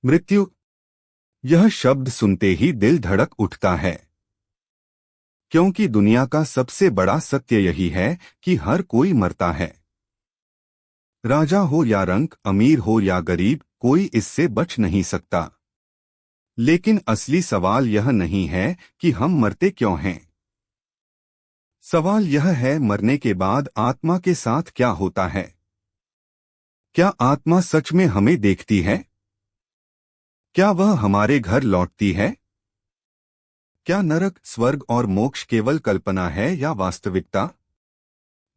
मृत्यु, यह शब्द सुनते ही दिल धड़क उठता है, क्योंकि दुनिया का सबसे बड़ा सत्य यही है कि हर कोई मरता है। राजा हो या रंक, अमीर हो या गरीब, कोई इससे बच नहीं सकता। लेकिन असली सवाल यह नहीं है कि हम मरते क्यों हैं। सवाल यह है, मरने के बाद आत्मा के साथ क्या होता है। क्या आत्मा सच में हमें देखती है? क्या वह हमारे घर लौटती है? क्या नरक, स्वर्ग और मोक्ष केवल कल्पना है या वास्तविकता?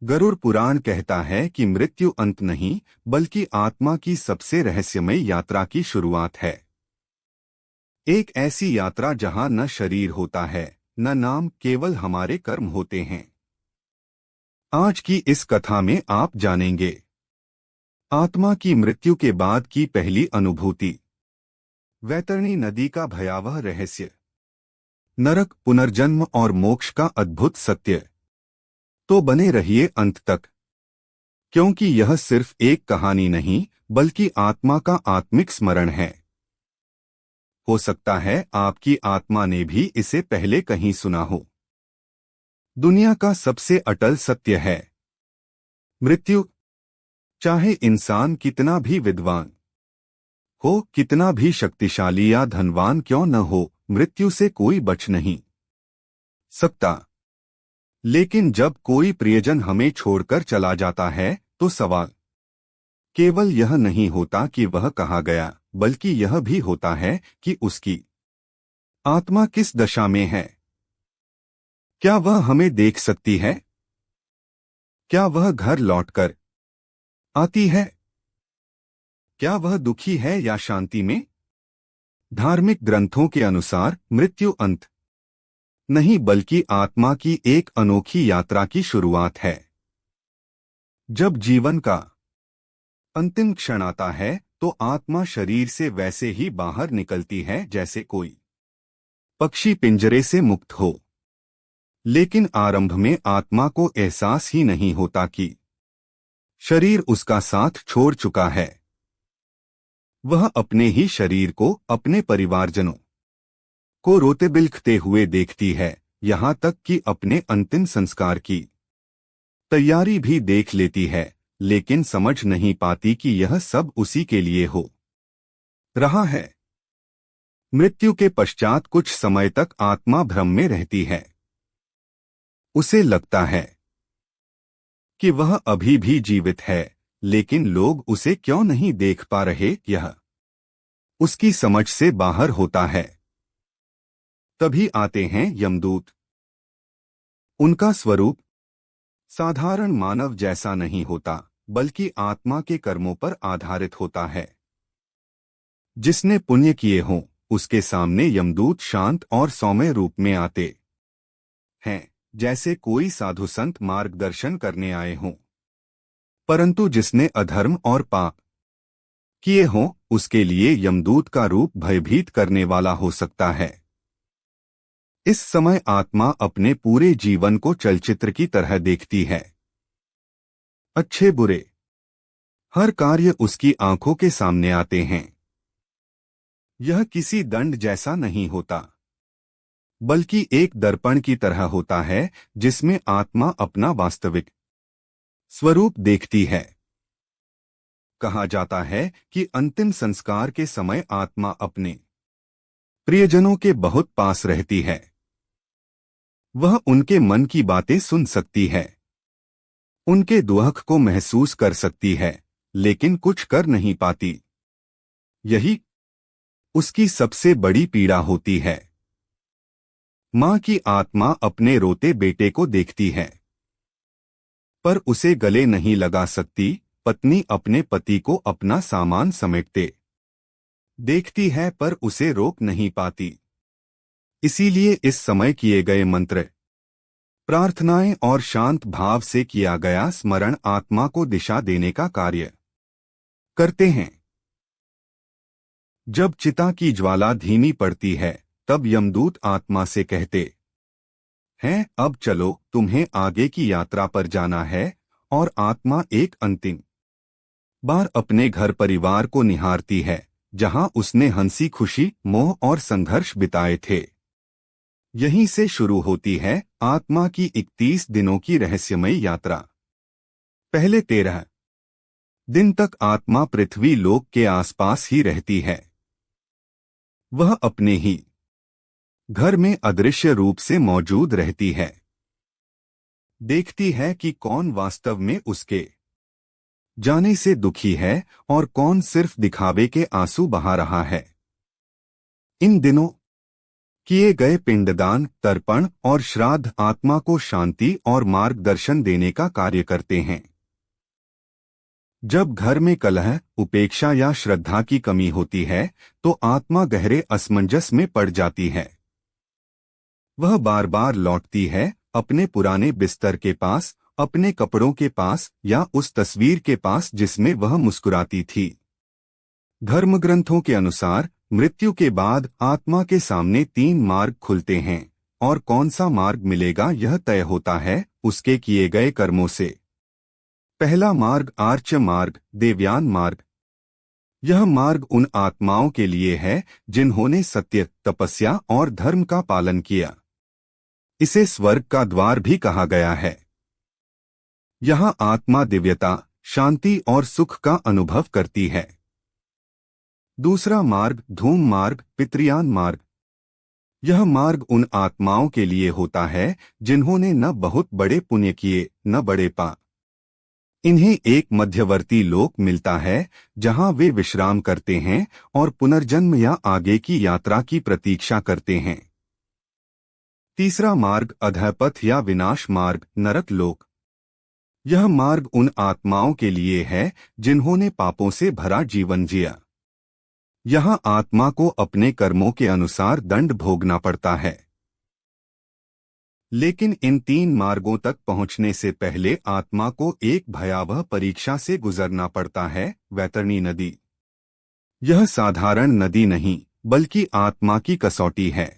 गरुड़ पुराण कहता है कि मृत्यु अंत नहीं, बल्कि आत्मा की सबसे रहस्यमय यात्रा की शुरुआत है। एक ऐसी यात्रा जहां न शरीर होता है, न नाम, केवल हमारे कर्म होते हैं। आज की इस कथा में आप जानेंगे आत्मा की मृत्यु के बाद की पहली अनुभूति, वैतरणी नदी का भयावह रहस्य, नरक, पुनर्जन्म और मोक्ष का अद्भुत सत्य। तो बने रहिए अंत तक, क्योंकि यह सिर्फ एक कहानी नहीं, बल्कि आत्मा का आत्मिक स्मरण है। हो सकता है आपकी आत्मा ने भी इसे पहले कहीं सुना हो। दुनिया का सबसे अटल सत्य है मृत्यु। चाहे इंसान कितना भी विद्वान हो, कितना भी शक्तिशाली या धनवान क्यों न हो, मृत्यु से कोई बच नहीं सकता। लेकिन जब कोई प्रियजन हमें छोड़कर चला जाता है, तो सवाल केवल यह नहीं होता कि वह कहाँ गया, बल्कि यह भी होता है कि उसकी आत्मा किस दशा में है। क्या वह हमें देख सकती है? क्या वह घर लौटकर आती है? क्या वह दुखी है या शांति में? धार्मिक ग्रंथों के अनुसार मृत्यु अंत नहीं, बल्कि आत्मा की एक अनोखी यात्रा की शुरुआत है। जब जीवन का अंतिम क्षण आता है, तो आत्मा शरीर से वैसे ही बाहर निकलती है जैसे कोई पक्षी पिंजरे से मुक्त हो। लेकिन आरंभ में आत्मा को एहसास ही नहीं होता कि शरीर उसका साथ छोड़ चुका है। वह अपने ही शरीर को, अपने परिवारजनों को रोते बिलखते हुए देखती है, यहाँ तक कि अपने अंतिम संस्कार की तैयारी भी देख लेती है, लेकिन समझ नहीं पाती कि यह सब उसी के लिए हो रहा है। मृत्यु के पश्चात कुछ समय तक आत्मा भ्रम में रहती है। उसे लगता है कि वह अभी भी जीवित है, लेकिन लोग उसे क्यों नहीं देख पा रहे, यह उसकी समझ से बाहर होता है। तभी आते हैं यमदूत। उनका स्वरूप साधारण मानव जैसा नहीं होता, बल्कि आत्मा के कर्मों पर आधारित होता है। जिसने पुण्य किए हों, उसके सामने यमदूत शांत और सौम्य रूप में आते हैं, जैसे कोई साधु संत मार्गदर्शन करने आए हों। परंतु जिसने अधर्म और पाप किए हों, उसके लिए यमदूत का रूप भयभीत करने वाला हो सकता है। इस समय आत्मा अपने पूरे जीवन को चलचित्र की तरह देखती है। अच्छे बुरे हर कार्य उसकी आंखों के सामने आते हैं। यह किसी दंड जैसा नहीं होता, बल्कि एक दर्पण की तरह होता है, जिसमें आत्मा अपना वास्तविक स्वरूप देखती है। कहा जाता है कि अंतिम संस्कार के समय आत्मा अपने प्रियजनों के बहुत पास रहती है। वह उनके मन की बातें सुन सकती है, उनके दुख को महसूस कर सकती है, लेकिन कुछ कर नहीं पाती। यही उसकी सबसे बड़ी पीड़ा होती है। माँ की आत्मा अपने रोते बेटे को देखती है, पर उसे गले नहीं लगा सकती। पत्नी अपने पति को अपना सामान समेटते देखती है, पर उसे रोक नहीं पाती। इसीलिए इस समय किए गए मंत्र, प्रार्थनाएं और शांत भाव से किया गया स्मरण आत्मा को दिशा देने का कार्य करते हैं। जब चिता की ज्वाला धीमी पड़ती है, तब यमदूत आत्मा से कहते हैं, अब चलो, तुम्हें आगे की यात्रा पर जाना है। और आत्मा एक अंतिम बार अपने घर परिवार को निहारती है, जहां उसने हंसी खुशी, मोह और संघर्ष बिताए थे। यहीं से शुरू होती है आत्मा की 31 दिनों की रहस्यमयी यात्रा। पहले 13 दिन तक आत्मा पृथ्वी लोक के आसपास ही रहती है। वह अपने ही घर में अदृश्य रूप से मौजूद रहती है। देखती है कि कौन वास्तव में उसके जाने से दुखी है और कौन सिर्फ दिखावे के आंसू बहा रहा है। इन दिनों किए गए पिंडदान, तर्पण और श्राद्ध आत्मा को शांति और मार्गदर्शन देने का कार्य करते हैं। जब घर में कलह, उपेक्षा या श्रद्धा की कमी होती है तो आत्मा गहरे असमंजस में पड़ जाती है। वह बार बार लौटती है अपने पुराने बिस्तर के पास, अपने कपड़ों के पास या उस तस्वीर के पास जिसमें वह मुस्कुराती थी। धर्मग्रंथों के अनुसार मृत्यु के बाद आत्मा के सामने 3 मार्ग खुलते हैं और कौन सा मार्ग मिलेगा यह तय होता है उसके किए गए कर्मों से। पहला मार्ग आर्च मार्ग, देवयान मार्ग। यह मार्ग उन आत्माओं के लिए है जिन्होंने सत्य, तपस्या और धर्म का पालन किया। इसे स्वर्ग का द्वार भी कहा गया है। यहाँ आत्मा दिव्यता, शांति और सुख का अनुभव करती है। दूसरा मार्ग धूम मार्ग, पितृयान मार्ग। यह मार्ग उन आत्माओं के लिए होता है जिन्होंने न बहुत बड़े पुण्य किए न बड़े पाप। इन्हें एक मध्यवर्ती लोक मिलता है जहां वे विश्राम करते हैं और पुनर्जन्म या आगे की यात्रा की प्रतीक्षा करते हैं। तीसरा मार्ग अधःपथ या विनाश मार्ग, नरक लोक। यह मार्ग उन आत्माओं के लिए है जिन्होंने पापों से भरा जीवन जिया। यहाँ आत्मा को अपने कर्मों के अनुसार दंड भोगना पड़ता है। लेकिन इन 3 मार्गों तक पहुंचने से पहले आत्मा को एक भयावह परीक्षा से गुजरना पड़ता है, वैतरणी नदी। यह साधारण नदी नहीं बल्कि आत्मा की कसौटी है।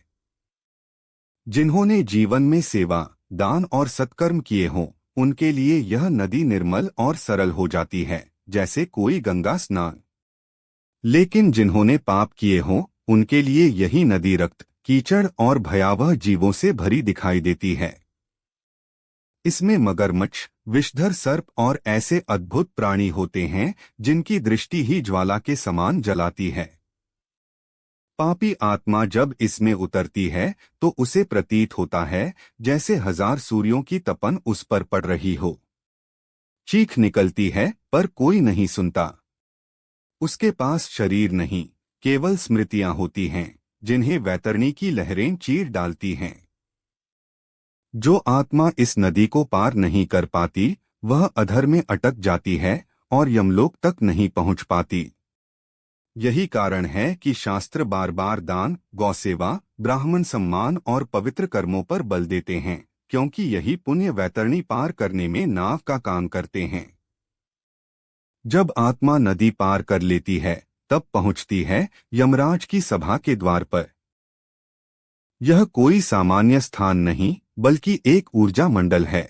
जिन्होंने जीवन में सेवा, दान और सत्कर्म किए हों उनके लिए यह नदी निर्मल और सरल हो जाती है, जैसे कोई गंगा स्नान। लेकिन जिन्होंने पाप किए हों उनके लिए यही नदी रक्त, कीचड़ और भयावह जीवों से भरी दिखाई देती है। इसमें मगरमच्छ, विषधर सर्प और ऐसे अद्भुत प्राणी होते हैं जिनकी दृष्टि ही ज्वाला के समान जलाती है। पापी आत्मा जब इसमें उतरती है तो उसे प्रतीत होता है जैसे 1000 सूर्यों की तपन उस पर पड़ रही हो। चीख निकलती है पर कोई नहीं सुनता। उसके पास शरीर नहीं, केवल स्मृतियां होती हैं जिन्हें वैतरणी की लहरें चीर डालती हैं। जो आत्मा इस नदी को पार नहीं कर पाती वह अधर में अटक जाती है और यमलोक तक नहीं पहुंच पाती। यही कारण है कि शास्त्र बार बार दान, गौसेवा, ब्राह्मण सम्मान और पवित्र कर्मों पर बल देते हैं, क्योंकि यही पुण्य वैतरणी पार करने में नाव का काम करते हैं। जब आत्मा नदी पार कर लेती है तब पहुंचती है यमराज की सभा के द्वार पर। यह कोई सामान्य स्थान नहीं बल्कि एक ऊर्जा मंडल है।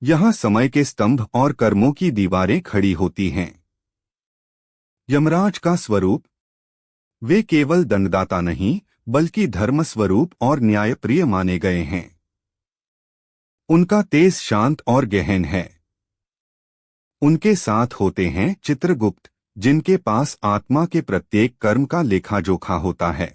यहाँ समय के स्तंभ और कर्मों की दीवारें खड़ी होती हैं। यमराज का स्वरूप, वे केवल दंडदाता नहीं बल्कि धर्म स्वरूप और न्यायप्रिय माने गए हैं। उनका तेज शांत और गहन है। उनके साथ होते हैं चित्रगुप्त, जिनके पास आत्मा के प्रत्येक कर्म का लेखा जोखा होता है।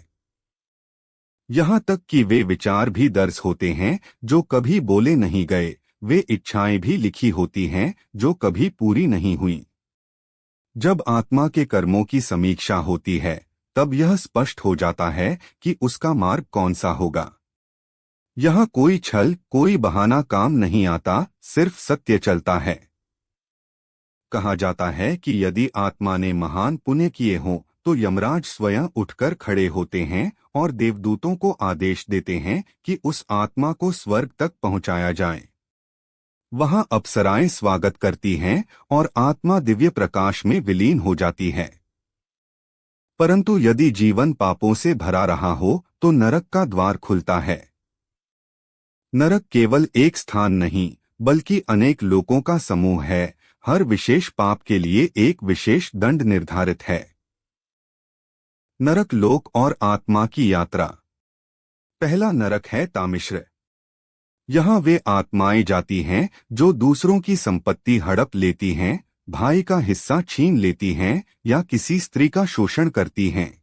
यहाँ तक कि वे विचार भी दर्ज होते हैं जो कभी बोले नहीं गए, वे इच्छाएं भी लिखी होती हैं जो कभी पूरी नहीं हुई। जब आत्मा के कर्मों की समीक्षा होती है तब यह स्पष्ट हो जाता है कि उसका मार्ग कौन सा होगा। यहाँ कोई छल, कोई बहाना काम नहीं आता, सिर्फ सत्य चलता है। कहा जाता है कि यदि आत्मा ने महान पुण्य किए हों तो यमराज स्वयं उठकर खड़े होते हैं और देवदूतों को आदेश देते हैं कि उस आत्मा को स्वर्ग तक पहुंचाया जाए। वहां अप्सराएं स्वागत करती हैं और आत्मा दिव्य प्रकाश में विलीन हो जाती है। परंतु यदि जीवन पापों से भरा रहा हो तो नरक का द्वार खुलता है। नरक केवल एक स्थान नहीं बल्कि अनेक लोगों का समूह है। हर विशेष पाप के लिए एक विशेष दंड निर्धारित है। नरक लोक और आत्मा की यात्रा। पहला नरक है तामिश्र। यहाँ वे आत्माएं जाती हैं जो दूसरों की संपत्ति हड़प लेती हैं, भाई का हिस्सा छीन लेती हैं या किसी स्त्री का शोषण करती हैं।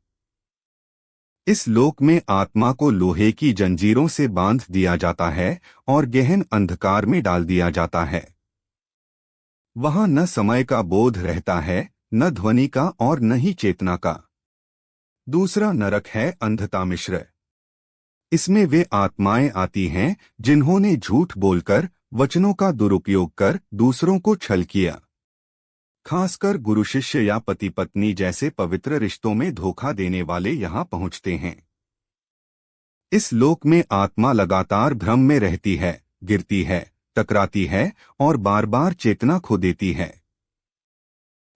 इस लोक में आत्मा को लोहे की जंजीरों से बांध दिया जाता है और गहन अंधकार में डाल दिया जाता है। वहां न समय का बोध रहता है, न ध्वनि का और न ही चेतना का। दूसरा नरक है अंधतामिश्र। इसमें वे आत्माएं आती हैं जिन्होंने झूठ बोलकर, वचनों का दुरुपयोग कर दूसरों को छल किया। खासकर गुरु शिष्य या पति पत्नी जैसे पवित्र रिश्तों में धोखा देने वाले यहाँ पहुँचते हैं। इस लोक में आत्मा लगातार भ्रम में रहती है, गिरती है, टकराती है और बार बार चेतना खो देती है।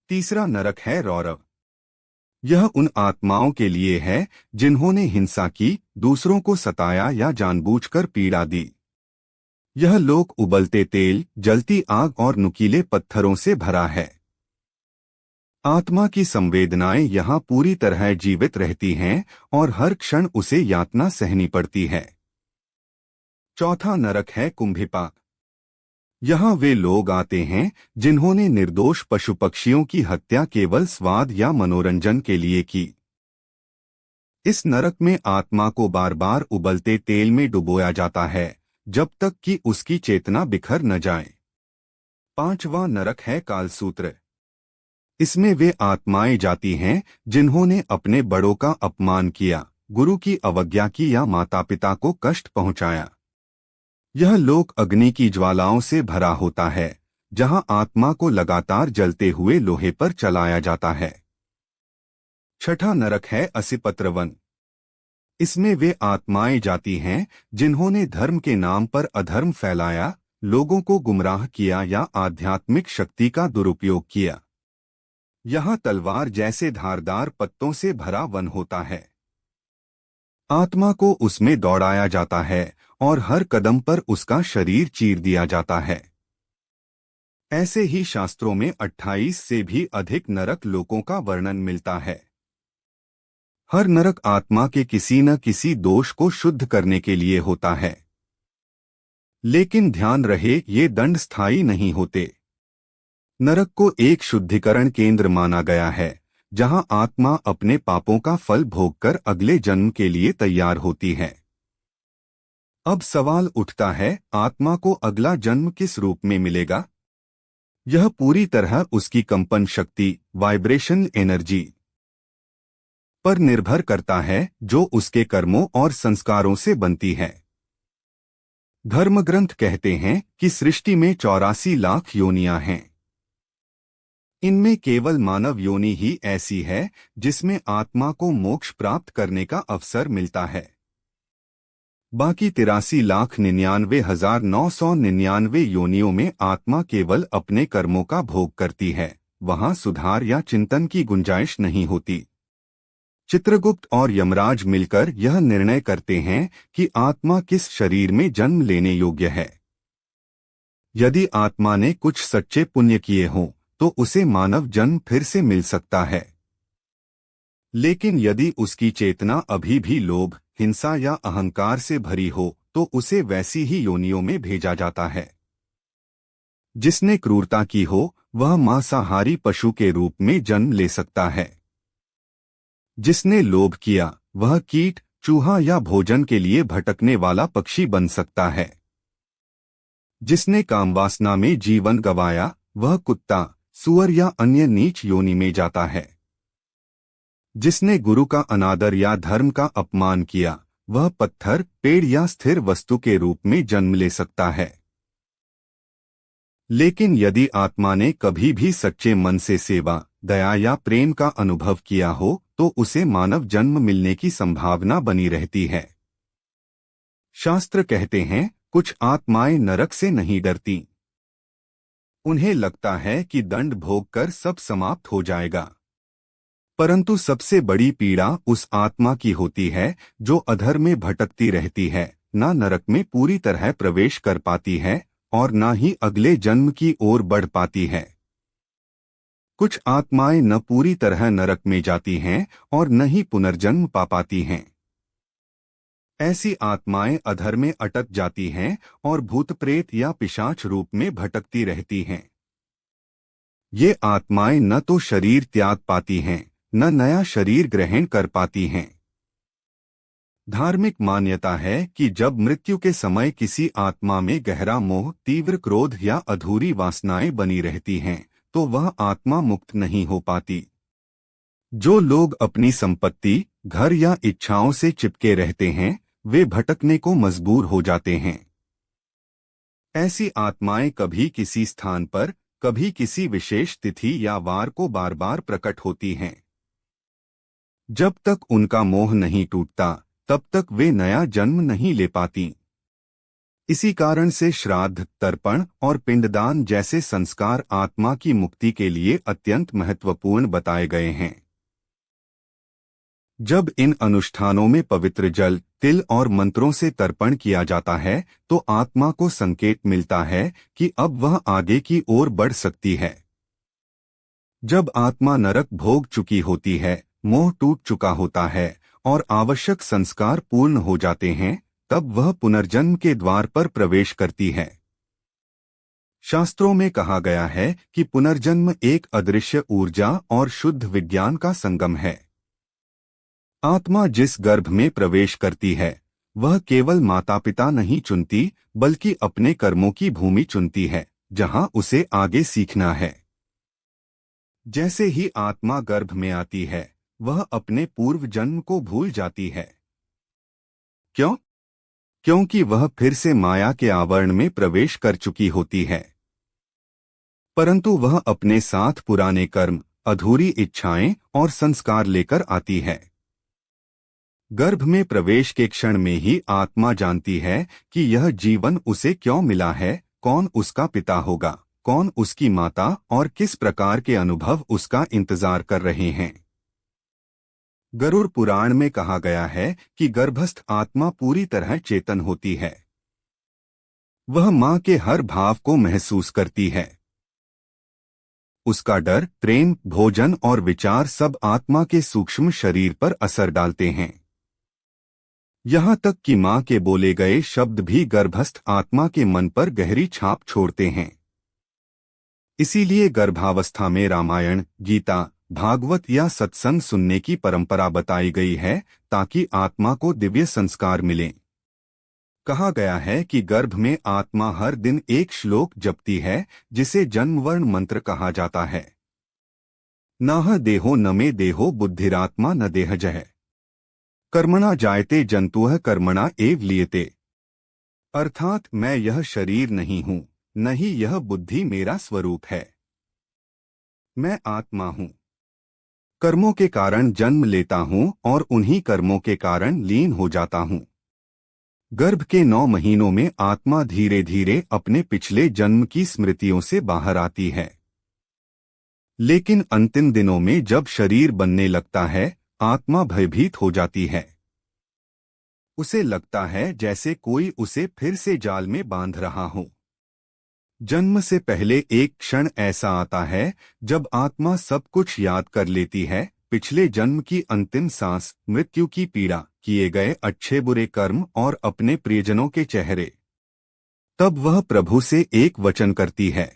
तीसरा नरक है रौरव। यह उन आत्माओं के लिए है जिन्होंने हिंसा की, दूसरों को सताया या जानबूझकर पीड़ा दी। यह लोक उबलते तेल, जलती आग और नुकीले पत्थरों से भरा है। आत्मा की संवेदनाएं यहाँ पूरी तरह जीवित रहती हैं और हर क्षण उसे यातना सहनी पड़ती है। चौथा नरक है कुंभिपाक। यहाँ वे लोग आते हैं जिन्होंने निर्दोष पशु पक्षियों की हत्या केवल स्वाद या मनोरंजन के लिए की। इस नरक में आत्मा को बार बार उबलते तेल में डुबोया जाता है जब तक कि उसकी चेतना बिखर न जाए। पांचवां नरक है कालसूत्र। इसमें वे आत्माएं जाती हैं जिन्होंने अपने बड़ों का अपमान किया, गुरु की अवज्ञा की या माता पिता को कष्ट पहुंचाया। यह लोक अग्नि की ज्वालाओं से भरा होता है, जहां आत्मा को लगातार जलते हुए लोहे पर चलाया जाता है। छठा नरक है असिपत्रवन। इसमें वे आत्माएं जाती हैं जिन्होंने धर्म के नाम पर अधर्म फैलाया, लोगों को गुमराह किया या आध्यात्मिक शक्ति का दुरुपयोग किया। यहाँ तलवार जैसे धारदार पत्तों से भरा वन होता है। आत्मा को उसमें दौड़ाया जाता है और हर कदम पर उसका शरीर चीर दिया जाता है। ऐसे ही शास्त्रों में 28 से भी अधिक नरक लोकों का वर्णन मिलता है। हर नरक आत्मा के किसी न किसी दोष को शुद्ध करने के लिए होता है। लेकिन ध्यान रहे, ये दंड स्थायी नहीं होते। नरक को एक शुद्धिकरण केंद्र माना गया है, जहां आत्मा अपने पापों का फल भोगकर अगले जन्म के लिए तैयार होती है। अब सवाल उठता है, आत्मा को अगला जन्म किस रूप में मिलेगा? यह पूरी तरह उसकी कंपन शक्ति, वाइब्रेशन एनर्जी पर निर्भर करता है, जो उसके कर्मों और संस्कारों से बनती है। धर्मग्रंथ कहते हैं कि सृष्टि में 84 लाख योनियां हैं। इनमें केवल मानव योनि ही ऐसी है जिसमें आत्मा को मोक्ष प्राप्त करने का अवसर मिलता है। बाकी 83,99,999 योनियों में आत्मा केवल अपने कर्मों का भोग करती है, वहां सुधार या चिंतन की गुंजाइश नहीं होती। चित्रगुप्त और यमराज मिलकर यह निर्णय करते हैं कि आत्मा किस शरीर में जन्म लेने योग्य है। यदि आत्मा ने कुछ सच्चे पुण्य किए हों तो उसे मानव जन्म फिर से मिल सकता है। लेकिन यदि उसकी चेतना अभी भी लोभ, हिंसा या अहंकार से भरी हो तो उसे वैसी ही योनियों में भेजा जाता है। जिसने क्रूरता की हो वह मांसाहारी पशु के रूप में जन्म ले सकता है। जिसने लोभ किया वह कीट, चूहा या भोजन के लिए भटकने वाला पक्षी बन सकता है। जिसने कामवासना में जीवन गंवाया वह कुत्ता, सुअर या अन्य नीच योनि में जाता है। जिसने गुरु का अनादर या धर्म का अपमान किया वह पत्थर, पेड़ या स्थिर वस्तु के रूप में जन्म ले सकता है। लेकिन यदि आत्मा ने कभी भी सच्चे मन से सेवा, दया या प्रेम का अनुभव किया हो तो उसे मानव जन्म मिलने की संभावना बनी रहती है। शास्त्र कहते हैं, कुछ आत्माएं नरक से नहीं डरती। उन्हें लगता है कि दंड भोगकर सब समाप्त हो जाएगा। परंतु सबसे बड़ी पीड़ा उस आत्मा की होती है जो अधर में भटकती रहती है, ना नरक में पूरी तरह प्रवेश कर पाती है और ना ही अगले जन्म की ओर बढ़ पाती है। कुछ आत्माएं न पूरी तरह नरक में जाती हैं और न ही पुनर्जन्म पा पाती हैं। ऐसी आत्माएं अधर में अटक जाती हैं और भूत प्रेत या पिशाच रूप में भटकती रहती हैं। ये आत्माएं न तो शरीर त्याग पाती हैं, न नया शरीर ग्रहण कर पाती हैं। धार्मिक मान्यता है कि जब मृत्यु के समय किसी आत्मा में गहरा मोह, तीव्र क्रोध या अधूरी वासनाएं बनी रहती हैं, तो वह आत्मा मुक्त नहीं हो पाती। जो लोग अपनी संपत्ति, घर या इच्छाओं से चिपके रहते हैं, वे भटकने को मजबूर हो जाते हैं। ऐसी आत्माएं कभी किसी स्थान पर, कभी किसी विशेष तिथि या वार को बार बार प्रकट होती हैं। जब तक उनका मोह नहीं टूटता, तब तक वे नया जन्म नहीं ले पाती। इसी कारण से श्राद्ध, तर्पण और पिंडदान जैसे संस्कार आत्मा की मुक्ति के लिए अत्यंत महत्वपूर्ण बताए गए हैं। जब इन अनुष्ठानों में पवित्र जल, तिल और मंत्रों से तर्पण किया जाता है, तो आत्मा को संकेत मिलता है कि अब वह आगे की ओर बढ़ सकती है। जब आत्मा नरक भोग चुकी होती है, मोह टूट चुका होता है और आवश्यक संस्कार पूर्ण हो जाते हैं, तब वह पुनर्जन्म के द्वार पर प्रवेश करती है। शास्त्रों में कहा गया है कि पुनर्जन्म एक अदृश्य ऊर्जा और शुद्ध विज्ञान का संगम है। आत्मा जिस गर्भ में प्रवेश करती है, वह केवल माता पिता नहीं चुनती, बल्कि अपने कर्मों की भूमि चुनती है, जहां उसे आगे सीखना है। जैसे ही आत्मा गर्भ में आती है, वह अपने पूर्व जन्म को भूल जाती है। क्यों? क्योंकि वह फिर से माया के आवरण में प्रवेश कर चुकी होती है। परंतु वह अपने साथ पुराने कर्म, अधूरी इच्छाएं और संस्कार लेकर आती है। गर्भ में प्रवेश के क्षण में ही आत्मा जानती है कि यह जीवन उसे क्यों मिला है, कौन उसका पिता होगा, कौन उसकी माता और किस प्रकार के अनुभव उसका इंतजार कर रहे हैं। गरुड़ पुराण में कहा गया है कि गर्भस्थ आत्मा पूरी तरह चेतन होती है। वह मां के हर भाव को महसूस करती है। उसका डर, प्रेम, भोजन और विचार सब आत्मा के सूक्ष्म शरीर पर असर डालते हैं। यहाँ तक कि मां के बोले गए शब्द भी गर्भस्थ आत्मा के मन पर गहरी छाप छोड़ते हैं। इसीलिए गर्भावस्था में रामायण, गीता, भागवत या सत्संग सुनने की परंपरा बताई गई है, ताकि आत्मा को दिव्य संस्कार मिलें। कहा गया है कि गर्भ में आत्मा हर दिन एक श्लोक जपती है, जिसे जन्मवर्ण मंत्र कहा जाता है। नाह देहो न मे देहो बुद्धिरात्मा न देहजः कर्मणा जायते जंतुः कर्मणा एव लियते। अर्थात मैं यह शरीर नहीं हूँ, न ही यह बुद्धि मेरा स्वरूप है। मैं आत्मा हूँ। कर्मों के कारण जन्म लेता हूँ और उन्हीं कर्मों के कारण लीन हो जाता हूँ। गर्भ के 9 महीनों में आत्मा धीरे धीरे अपने पिछले जन्म की स्मृतियों से बाहर आती है। लेकिन अंतिम दिनों में जब शरीर बनने लगता है, आत्मा भयभीत हो जाती है। उसे लगता है जैसे कोई उसे फिर से जाल में बांध रहा हो। जन्म से पहले एक क्षण ऐसा आता है जब आत्मा सब कुछ याद कर लेती है, पिछले जन्म की अंतिम सांस, मृत्यु की पीड़ा, किए गए अच्छे बुरे कर्म और अपने प्रियजनों के चेहरे। तब वह प्रभु से एक वचन करती है,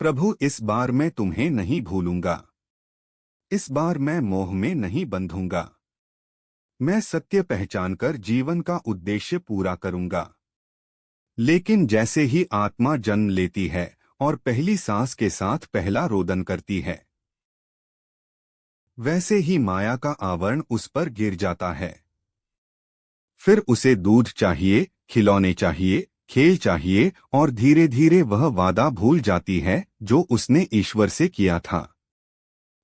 प्रभु इस बार मैं तुम्हें नहीं भूलूंगा। इस बार मैं मोह में नहीं बंधूंगा। मैं सत्य पहचानकर जीवन का उद्देश्य पूरा करूंगा। लेकिन जैसे ही आत्मा जन्म लेती है और पहली सांस के साथ पहला रोदन करती है, वैसे ही माया का आवरण उस पर गिर जाता है। फिर उसे दूध चाहिए, खिलौने चाहिए, खेल चाहिए और धीरे धीरे वह वादा भूल जाती है जो उसने ईश्वर से किया था।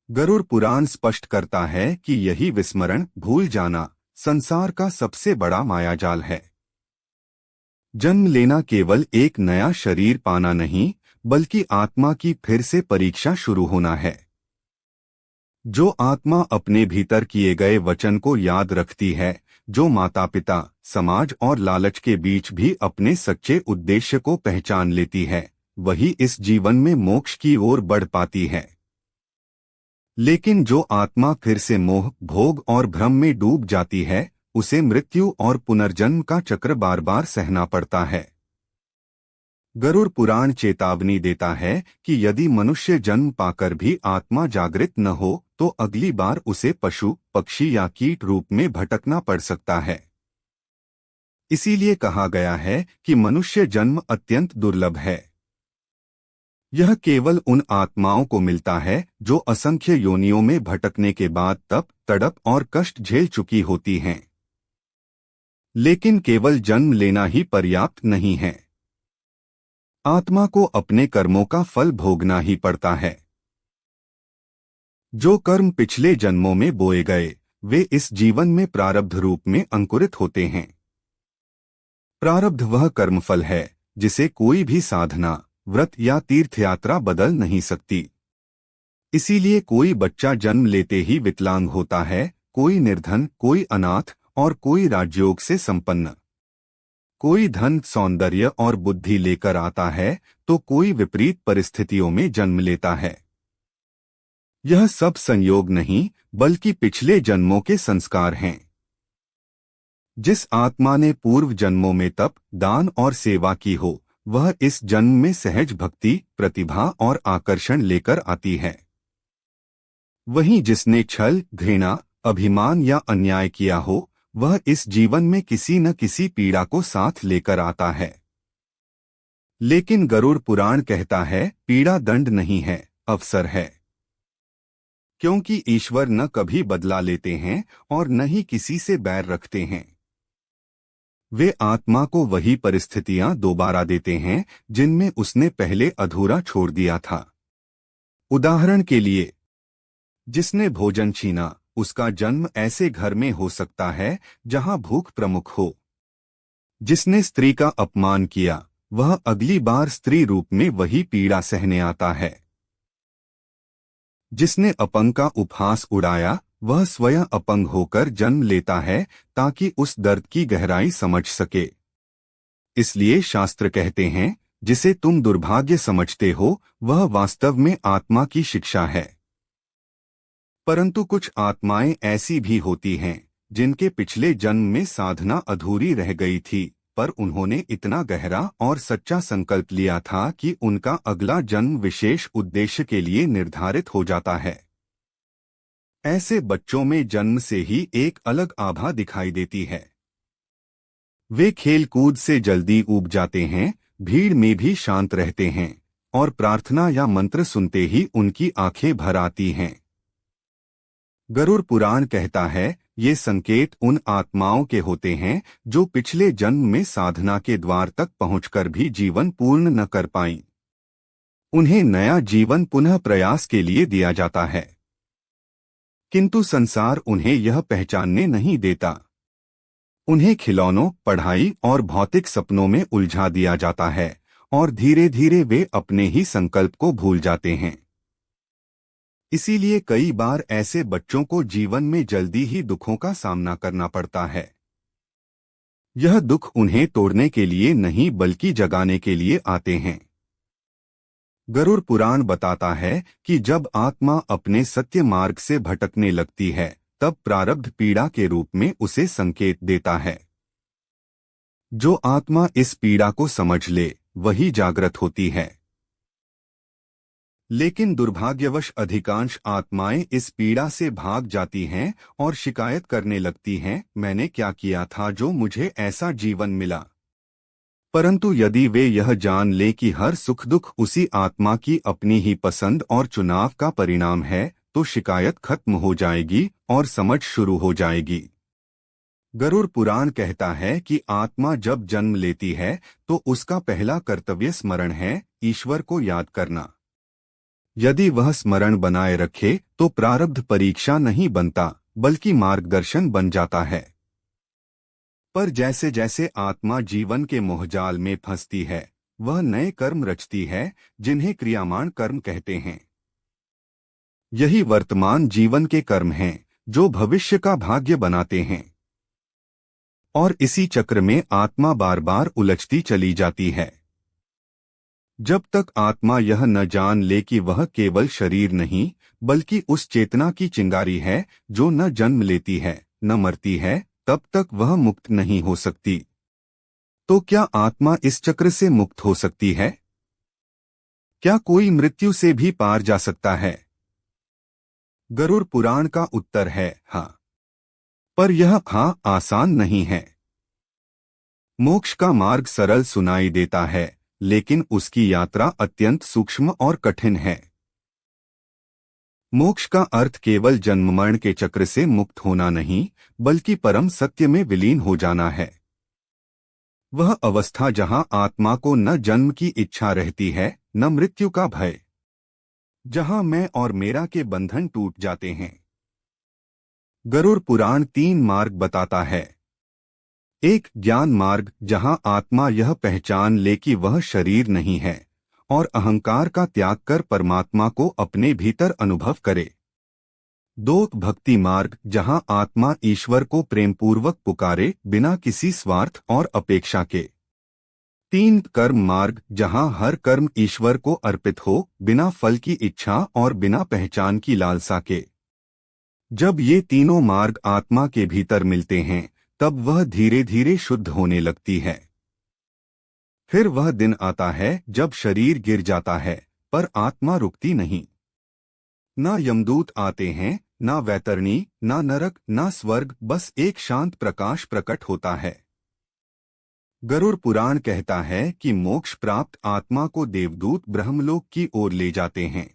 गरुड़ पुराण स्पष्ट करता है कि यही विस्मरण, भूल जाना, संसार का सबसे बड़ा मायाजाल है। जन्म लेना केवल एक नया शरीर पाना नहीं, बल्कि आत्मा की फिर से परीक्षा शुरू होना है। जो आत्मा अपने भीतर किए गए वचन को याद रखती है, जो माता पिता, समाज और लालच के बीच भी अपने सच्चे उद्देश्य को पहचान लेती है, वही इस जीवन में मोक्ष की ओर बढ़ पाती है। लेकिन जो आत्मा फिर से मोह, भोग और भ्रम में डूब जाती है, उसे मृत्यु और पुनर्जन्म का चक्र बार बार सहना पड़ता है। गरुड़ पुराण चेतावनी देता है कि यदि मनुष्य जन्म पाकर भी आत्मा जागृत न हो तो अगली बार उसे पशु, पक्षी या कीट रूप में भटकना पड़ सकता है। इसीलिए कहा गया है कि मनुष्य जन्म अत्यंत दुर्लभ है। यह केवल उन आत्माओं को मिलता है जो असंख्य योनियों में भटकने के बाद तप, तड़प और कष्ट झेल चुकी होती हैं। लेकिन केवल जन्म लेना ही पर्याप्त नहीं है। आत्मा को अपने कर्मों का फल भोगना ही पड़ता है। जो कर्म पिछले जन्मों में बोए गए, वे इस जीवन में प्रारब्ध रूप में अंकुरित होते हैं। प्रारब्ध वह कर्मफल है जिसे कोई भी साधना, व्रत या तीर्थयात्रा बदल नहीं सकती। इसीलिए कोई बच्चा जन्म लेते ही विकलांग होता है, कोई निर्धन, कोई अनाथ और कोई राजयोग से संपन्न। कोई धन, सौंदर्य और बुद्धि लेकर आता है तो कोई विपरीत परिस्थितियों में जन्म लेता है। यह सब संयोग नहीं बल्कि पिछले जन्मों के संस्कार हैं। जिस आत्मा ने पूर्व जन्मों में तप, दान और सेवा की हो, वह इस जन्म में सहज भक्ति, प्रतिभा और आकर्षण लेकर आती है। वहीं जिसने छल, घृणा, अभिमान या अन्याय किया हो, वह इस जीवन में किसी न किसी पीड़ा को साथ लेकर आता है। लेकिन गरुड़ पुराण कहता है, पीड़ा दंड नहीं है, अवसर है। क्योंकि ईश्वर न कभी बदला लेते हैं और न ही किसी से बैर रखते हैं। वे आत्मा को वही परिस्थितियां दोबारा देते हैं जिनमें उसने पहले अधूरा छोड़ दिया था। उदाहरण के लिए, जिसने भोजन छीना, उसका जन्म ऐसे घर में हो सकता है जहां भूख प्रमुख हो। जिसने स्त्री का अपमान किया, वह अगली बार स्त्री रूप में वही पीड़ा सहने आता है। जिसने अपंग का उपहास उड़ाया, वह स्वयं अपंग होकर जन्म लेता है ताकि उस दर्द की गहराई समझ सके। इसलिए शास्त्र कहते हैं, जिसे तुम दुर्भाग्य समझते हो, वह वास्तव में आत्मा की शिक्षा है। परंतु कुछ आत्माएं ऐसी भी होती हैं जिनके पिछले जन्म में साधना अधूरी रह गई थी, पर उन्होंने इतना गहरा और सच्चा संकल्प लिया था कि उनका अगला जन्म विशेष उद्देश्य के लिए निर्धारित हो जाता है। ऐसे बच्चों में जन्म से ही एक अलग आभा दिखाई देती है। वे खेल कूद से जल्दी ऊब जाते हैं, भीड़ में भी शांत रहते हैं और प्रार्थना या मंत्र सुनते ही उनकी आंखें भर आती हैं। गरुड़ पुराण कहता है, ये संकेत उन आत्माओं के होते हैं जो पिछले जन्म में साधना के द्वार तक पहुंचकर भी जीवन पूर्ण न कर पाईं। उन्हें नया जीवन पुनः प्रयास के लिए दिया जाता है, किंतु संसार उन्हें यह पहचानने नहीं देता। उन्हें खिलौनों, पढ़ाई और भौतिक सपनों में उलझा दिया जाता है और धीरे धीरे वे अपने ही संकल्प को भूल जाते हैं। इसीलिए कई बार ऐसे बच्चों को जीवन में जल्दी ही दुखों का सामना करना पड़ता है। यह दुख उन्हें तोड़ने के लिए नहीं बल्कि जगाने के लिए आते हैं। गरुड़ पुराण बताता है कि जब आत्मा अपने सत्य मार्ग से भटकने लगती है, तब प्रारब्ध पीड़ा के रूप में उसे संकेत देता है। जो आत्मा इस पीड़ा को समझ ले, वही जागृत होती है। लेकिन दुर्भाग्यवश अधिकांश आत्माएं इस पीड़ा से भाग जाती हैं और शिकायत करने लगती हैं, मैंने क्या किया था जो मुझे ऐसा जीवन मिला। परंतु यदि वे यह जान ले कि हर सुख दुख उसी आत्मा की अपनी ही पसंद और चुनाव का परिणाम है, तो शिकायत खत्म हो जाएगी और समझ शुरू हो जाएगी। गरुड़ पुराण कहता है कि आत्मा जब जन्म लेती है तो उसका पहला कर्तव्य स्मरण है, ईश्वर को याद करना। यदि वह स्मरण बनाए रखे तो प्रारब्ध परीक्षा नहीं बनता बल्कि मार्गदर्शन बन जाता है। पर जैसे जैसे आत्मा जीवन के मोहजाल में फंसती है, वह नए कर्म रचती है जिन्हें क्रियामाण कर्म कहते हैं। यही वर्तमान जीवन के कर्म हैं जो भविष्य का भाग्य बनाते हैं। और इसी चक्र में आत्मा बार बार उलझती चली जाती है। जब तक आत्मा यह न जान ले कि वह केवल शरीर नहीं बल्कि उस चेतना की चिंगारी है जो न जन्म लेती है न मरती है, तब तक वह मुक्त नहीं हो सकती। तो क्या आत्मा इस चक्र से मुक्त हो सकती है? क्या कोई मृत्यु से भी पार जा सकता है? गरुड़ पुराण का उत्तर है हाँ। पर यह हाँ आसान नहीं है। मोक्ष का मार्ग सरल सुनाई देता है, लेकिन उसकी यात्रा अत्यंत सूक्ष्म और कठिन है। मोक्ष का अर्थ केवल जन्म मरण के चक्र से मुक्त होना नहीं, बल्कि परम सत्य में विलीन हो जाना है। वह अवस्था जहां आत्मा को न जन्म की इच्छा रहती है न मृत्यु का भय, जहां मैं और मेरा के बंधन टूट जाते हैं। गरुड़ पुराण 3 मार्ग बताता है। एक ज्ञान मार्ग, जहां आत्मा यह पहचान ले कि वह शरीर नहीं है और अहंकार का त्याग कर परमात्मा को अपने भीतर अनुभव करे। 2 भक्ति मार्ग, जहां आत्मा ईश्वर को प्रेमपूर्वक पुकारे बिना किसी स्वार्थ और अपेक्षा के। 3 कर्म मार्ग, जहां हर कर्म ईश्वर को अर्पित हो बिना फल की इच्छा और बिना पहचान की लालसा के। जब ये तीनों मार्ग आत्मा के भीतर मिलते हैं तब वह धीरे धीरे शुद्ध होने लगती है। फिर वह दिन आता है जब शरीर गिर जाता है पर आत्मा रुकती नहीं। ना यमदूत आते हैं, ना वैतरणी, ना नरक, ना स्वर्ग, बस एक शांत प्रकाश प्रकट होता है। गरुड़ पुराण कहता है कि मोक्ष प्राप्त आत्मा को देवदूत ब्रह्मलोक की ओर ले जाते हैं।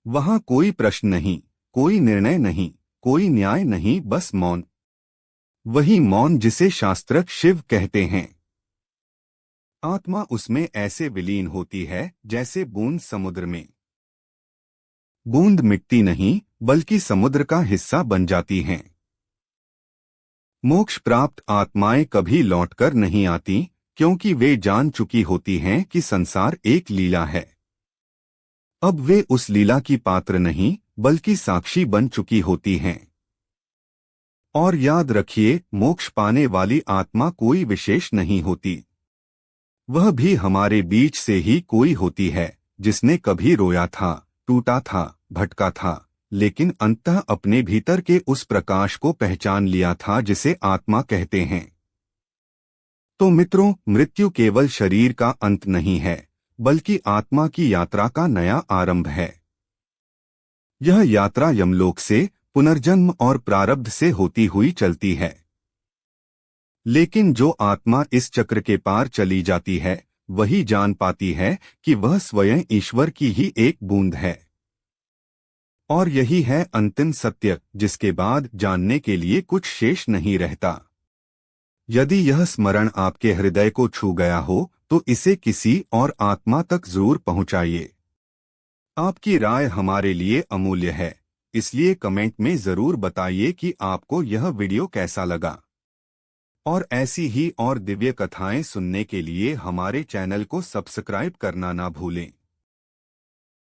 वहां कोई प्रश्न नहीं, कोई निर्णय नहीं, कोई न्याय नहीं, बस मौन। वही मौन जिसे शास्त्रक शिव कहते हैं। आत्मा उसमें ऐसे विलीन होती है जैसे बूंद समुद्र में। बूंद मिटती नहीं बल्कि समुद्र का हिस्सा बन जाती हैं। मोक्ष प्राप्त आत्माएं कभी लौटकर नहीं आती, क्योंकि वे जान चुकी होती हैं कि संसार एक लीला है। अब वे उस लीला की पात्र नहीं बल्कि साक्षी बन चुकी होती हैं। और याद रखिए, मोक्ष पाने वाली आत्मा कोई विशेष नहीं होती। वह भी हमारे बीच से ही कोई होती है जिसने कभी रोया था, टूटा था, भटका था, लेकिन अंततः अपने भीतर के उस प्रकाश को पहचान लिया था जिसे आत्मा कहते हैं। तो मित्रों, मृत्यु केवल शरीर का अंत नहीं है बल्कि आत्मा की यात्रा का नया आरंभ है। यह यात्रा यमलोक से, पुनर्जन्म और प्रारब्ध से होती हुई चलती है। लेकिन जो आत्मा इस चक्र के पार चली जाती है वही जान पाती है कि वह स्वयं ईश्वर की ही एक बूंद है। और यही है अंतिम सत्य, जिसके बाद जानने के लिए कुछ शेष नहीं रहता। यदि यह स्मरण आपके हृदय को छू गया हो तो इसे किसी और आत्मा तक जरूर पहुंचाइए। आपकी राय हमारे लिए अमूल्य है, इसलिए कमेंट में जरूर बताइए कि आपको यह वीडियो कैसा लगा। और ऐसी ही और दिव्य कथाएं सुनने के लिए हमारे चैनल को सब्सक्राइब करना ना भूलें।